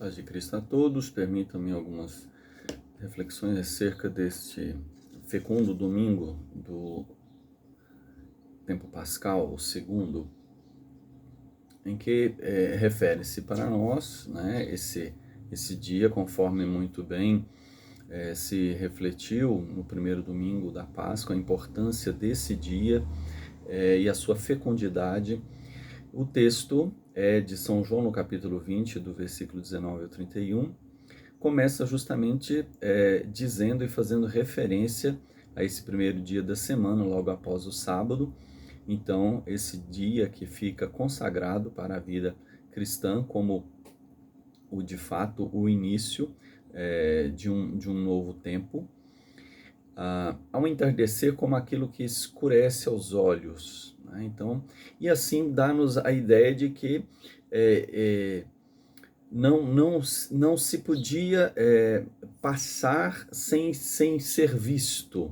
Paz de Cristo a todos. Permitam-me algumas reflexões acerca deste fecundo domingo do tempo pascal, o segundo, em que refere-se para nós, né, esse dia, conforme muito bem se refletiu no primeiro domingo da Páscoa, a importância desse dia e a sua fecundidade. O texto é de São João, no capítulo 20, do versículo 19 ao 31, começa justamente dizendo e fazendo referência a esse primeiro dia da semana, logo após o sábado. Então, esse dia que fica consagrado para a vida cristã como de fato, o início de um novo tempo, ao entardecer como aquilo que escurece aos olhos, né? Então, e assim dá-nos a ideia de que não se podia passar sem ser visto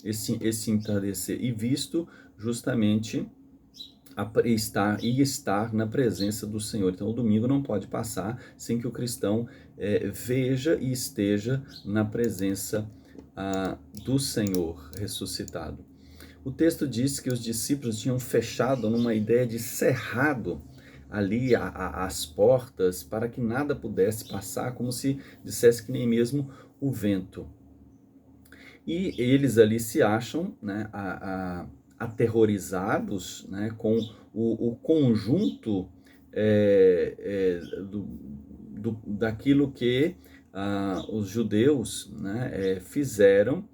esse entardecer, e visto justamente estar na presença do Senhor. Então o domingo não pode passar sem que o cristão veja e esteja na presença do Senhor ressuscitado. O texto diz que os discípulos tinham fechado numa ideia de cerrado ali as portas para que nada pudesse passar, como se dissesse que nem mesmo o vento. E eles ali se acham, né, aterrorizados, né, com o conjunto daquilo que os judeus, né, fizeram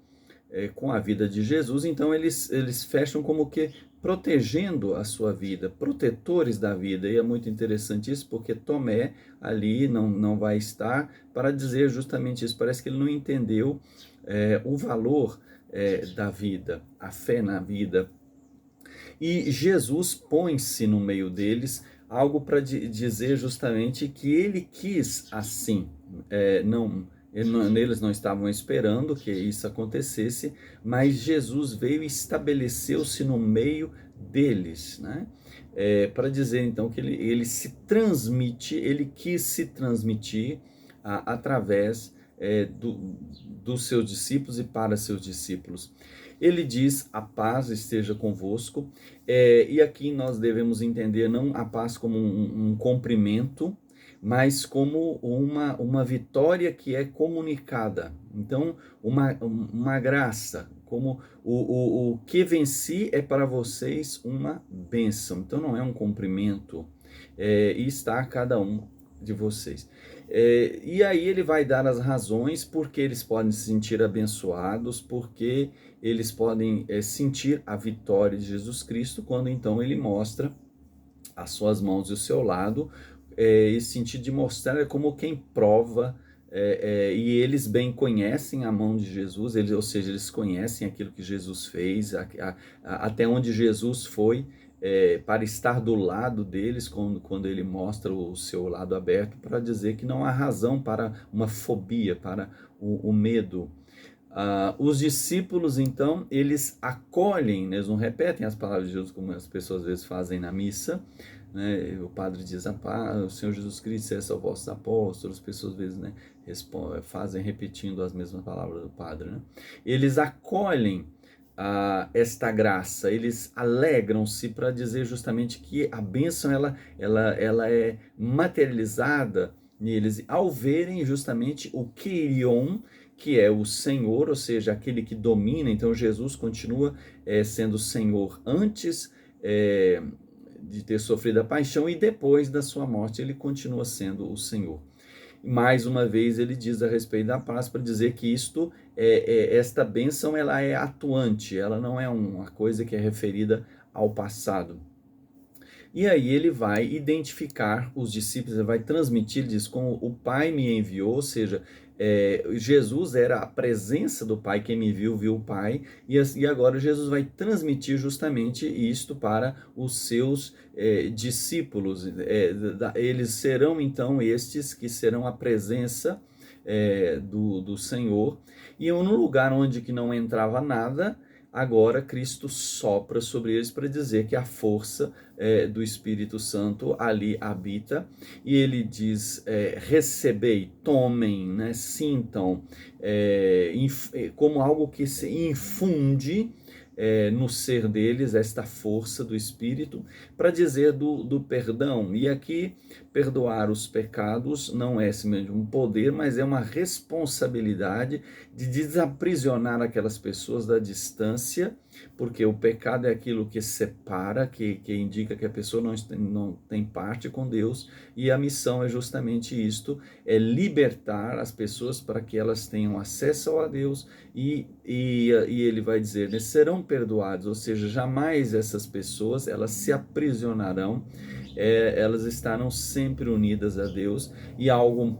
com a vida de Jesus. Então eles fecham como que protegendo a sua vida, protetores da vida. E é muito interessante isso, porque Tomé ali não vai estar para dizer justamente isso. Parece que ele não entendeu o valor da vida, a fé na vida. E Jesus põe-se no meio deles, algo para dizer justamente que ele quis assim. Eles não estavam esperando que isso acontecesse, mas Jesus veio e estabeleceu-se no meio deles, né? Para dizer então que ele se transmite, ele quis se transmitir através dos seus discípulos e para seus discípulos. Ele diz: a paz esteja convosco, e aqui nós devemos entender não a paz como um cumprimento, mas como uma vitória que é comunicada. Então, uma graça, como o que venci é para vocês uma bênção. Então, não é um cumprimento, e está a cada um de vocês. E aí ele vai dar as razões porque eles podem se sentir abençoados, porque eles podem sentir a vitória de Jesus Cristo, quando então ele mostra as suas mãos e o seu lado, esse sentido de mostrar como quem prova, e eles bem conhecem a mão de Jesus, ou seja, eles conhecem aquilo que Jesus fez, até onde Jesus foi, para estar do lado deles, quando ele mostra o seu lado aberto, para dizer que não há razão para uma fobia, para o medo. Os discípulos, então, eles acolhem, eles não repetem as palavras de Jesus como as pessoas às vezes fazem na missa, né? O padre diz: o Senhor Jesus Cristo é aos vossos apóstolos. As pessoas às vezes, né, fazem repetindo as mesmas palavras do padre, né? Eles acolhem esta graça, eles alegram-se para dizer justamente que a bênção ela é materializada neles, ao verem justamente o Kyrion, que é o Senhor, ou seja, aquele que domina. Então Jesus continua sendo Senhor antes de ter sofrido a paixão, e depois da sua morte ele continua sendo o Senhor. Mais uma vez ele diz a respeito da paz, para dizer que esta bênção ela é atuante, ela não é uma coisa que é referida ao passado. E aí ele vai identificar os discípulos, ele vai transmitir, diz, como o Pai me enviou, ou seja, Jesus era a presença do Pai, quem me viu, viu o Pai, e agora Jesus vai transmitir justamente isto para os seus discípulos. Eles serão então estes que serão a presença do Senhor, e num lugar onde que não entrava nada, agora Cristo sopra sobre eles para dizer que a força do Espírito Santo ali habita, e ele diz, recebei, tomem, né, sintam, como algo que se infunde no ser deles esta força do Espírito para dizer do perdão. E aqui, perdoar os pecados não é simplesmente um poder, mas é uma responsabilidade de desaprisionar aquelas pessoas da distância, porque o pecado é aquilo que separa, que indica que a pessoa não tem parte com Deus, e a missão é justamente isto, é libertar as pessoas para que elas tenham acesso a Deus, e ele vai dizer, né, serão perdoados, ou seja, jamais essas pessoas, elas se aprisionarão, elas estarão sempre unidas a Deus, e algo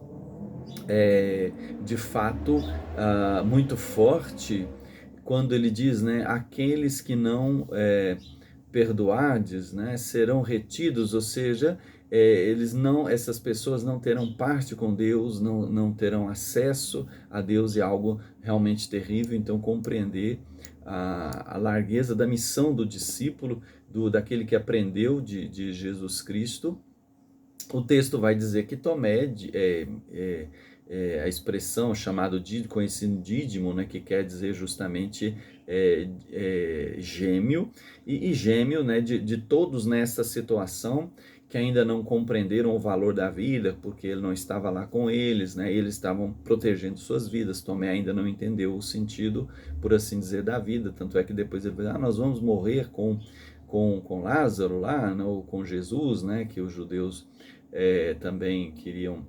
de fato muito forte, quando ele diz, né, aqueles que não perdoardes, né, serão retidos, ou seja, essas pessoas não terão parte com Deus, não terão acesso a Deus, é algo realmente terrível. Então, compreender a largueza da missão do discípulo, daquele que aprendeu de Jesus Cristo. O texto vai dizer que Tomé, a expressão chamado conhecido dídimo, né, que quer dizer justamente gêmeo, e gêmeo, né, de todos nessa situação que ainda não compreenderam o valor da vida, porque ele não estava lá com eles, né, eles estavam protegendo suas vidas. Tomé ainda não entendeu o sentido, por assim dizer, da vida, tanto é que depois ele vai dizer, nós vamos morrer com Lázaro lá, né, ou com Jesus, né, que os judeus também queriam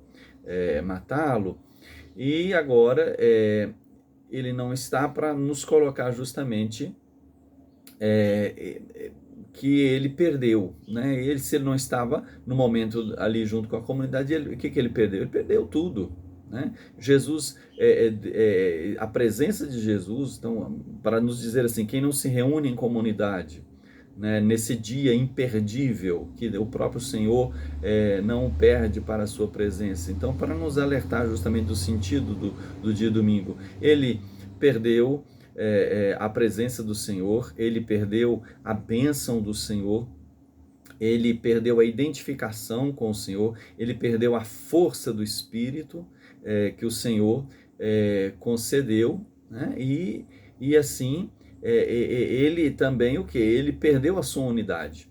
matá-lo, e agora ele não está para nos colocar justamente que ele perdeu, né? Se ele não estava no momento ali junto com a comunidade, o que ele perdeu? Ele perdeu tudo, né? Jesus, a presença de Jesus, então, para nos dizer assim, quem não se reúne em comunidade, né, nesse dia imperdível, que o próprio Senhor não perde para a sua presença. Então, para nos alertar justamente do sentido do dia domingo, ele perdeu a presença do Senhor, ele perdeu a bênção do Senhor, ele perdeu a identificação com o Senhor, ele perdeu a força do Espírito que o Senhor concedeu, né? E assim, ele também ele perdeu a sua unidade.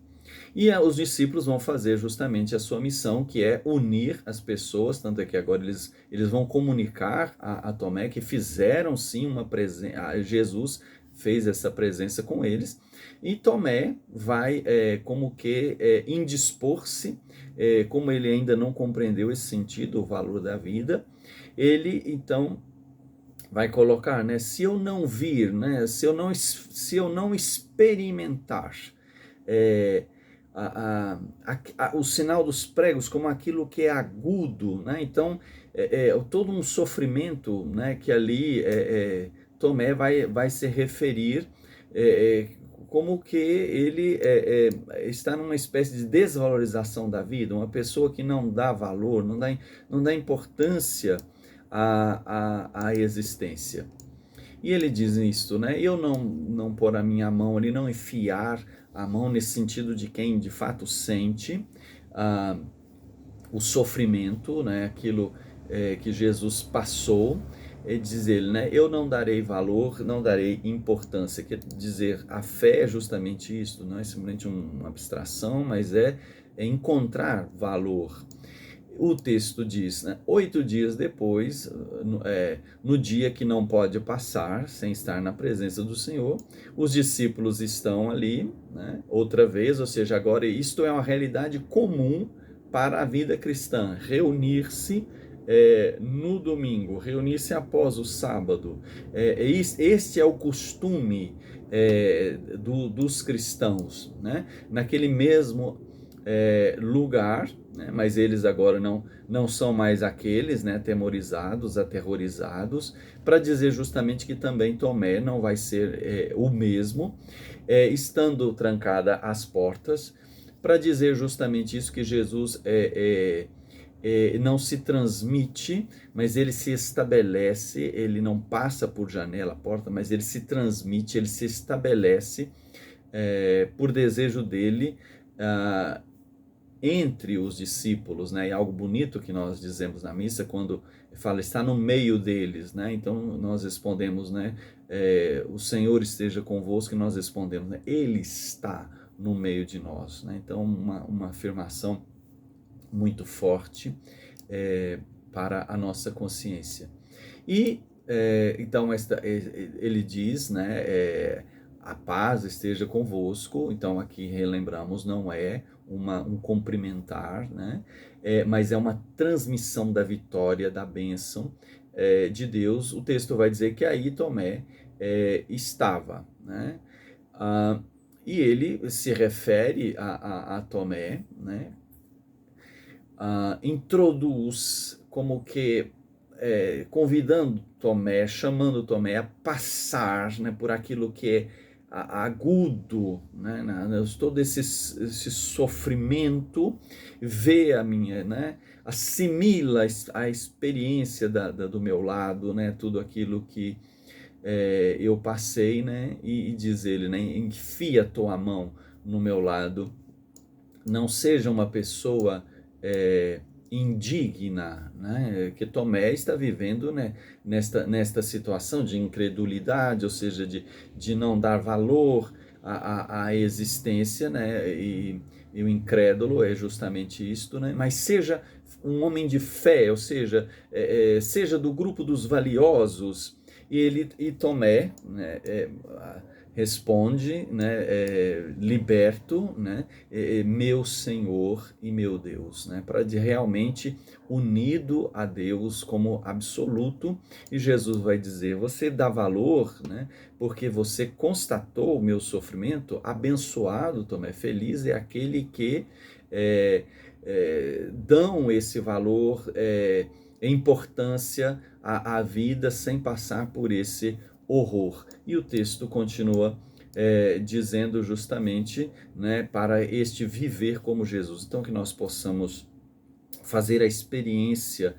E os discípulos vão fazer justamente a sua missão, que é unir as pessoas, tanto é que agora eles vão comunicar a Tomé que fizeram sim uma presença, Jesus fez essa presença com eles, e Tomé vai como que indispor-se, como ele ainda não compreendeu esse sentido, o valor da vida, ele então vai colocar, né, se eu não vir, né, se eu não experimentar o sinal dos pregos como aquilo que é agudo, né? Então todo um sofrimento, né, que ali Tomé vai se referir como que ele está numa espécie de desvalorização da vida, uma pessoa que não dá valor, não dá importância à existência. E ele diz isso, né? Eu não pôr a minha mão ali, não enfiar a mão nesse sentido de quem de fato sente o sofrimento, né? Aquilo que Jesus passou, diz ele, né? Eu não darei valor, não darei importância. Quer dizer, a fé é justamente isso, não é simplesmente uma abstração, mas é encontrar valor. O texto diz, né, 8 dias depois, no dia que não pode passar sem estar na presença do Senhor, os discípulos estão ali, né, outra vez, ou seja, agora isto é uma realidade comum para a vida cristã, reunir-se no domingo, reunir-se após o sábado. Este é o costume dos cristãos, né, naquele mesmo lugar, né? Mas eles agora não são mais aqueles, né, aterrorizados, para dizer justamente que também Tomé não vai ser o mesmo, estando trancada as portas, para dizer justamente isso, que Jesus não se transmite, mas ele se estabelece, ele não passa por janela, porta, mas ele se transmite, ele se estabelece por desejo dele, entre os discípulos, né? E algo bonito que nós dizemos na missa quando fala está no meio deles, né? Então nós respondemos, né? O Senhor esteja convosco, e nós respondemos, né? Ele está no meio de nós, né? Então uma afirmação muito forte para a nossa consciência. E então ele diz, né? A paz esteja convosco. Então aqui relembramos, não é um cumprimentar, né? Mas é uma transmissão da vitória, da bênção de Deus. O texto vai dizer que aí Tomé estava, né? E ele se refere a Tomé, né? Introduz como que convidando Tomé, chamando Tomé a passar, né, por aquilo que é agudo, né, todo esse sofrimento, vê a minha, né, assimila a experiência do meu lado, né, tudo aquilo que eu passei, né, e diz ele, né, enfia tua mão no meu lado, não seja uma pessoa indigna, né? Que Tomé está vivendo, né, nesta situação de incredulidade, ou seja, de não dar valor à existência, né? E o incrédulo é justamente isto, né? Mas seja um homem de fé, ou seja, seja do grupo dos valiosos. E Tomé, né, responde, né, liberto, né, meu Senhor e meu Deus, né, para realmente unido a Deus como absoluto. E Jesus vai dizer, você dá valor, né, porque você constatou o meu sofrimento, abençoado, Tomé, feliz é aquele que dão esse valor, importância à vida sem passar por esse horror. E o texto continua dizendo justamente, né, para este viver como Jesus. Então que nós possamos fazer a experiência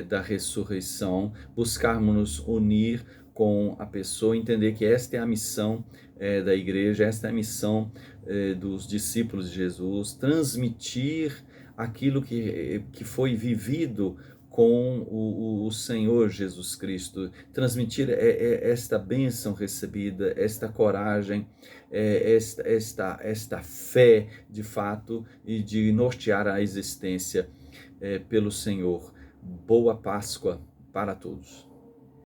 da ressurreição, buscarmos nos unir com a pessoa, entender que esta é a missão da igreja, esta é a missão dos discípulos de Jesus, transmitir aquilo que foi vivido com o Senhor Jesus Cristo, transmitir esta bênção recebida, esta coragem, esta fé de fato e de nortear a existência pelo Senhor. Boa Páscoa para todos.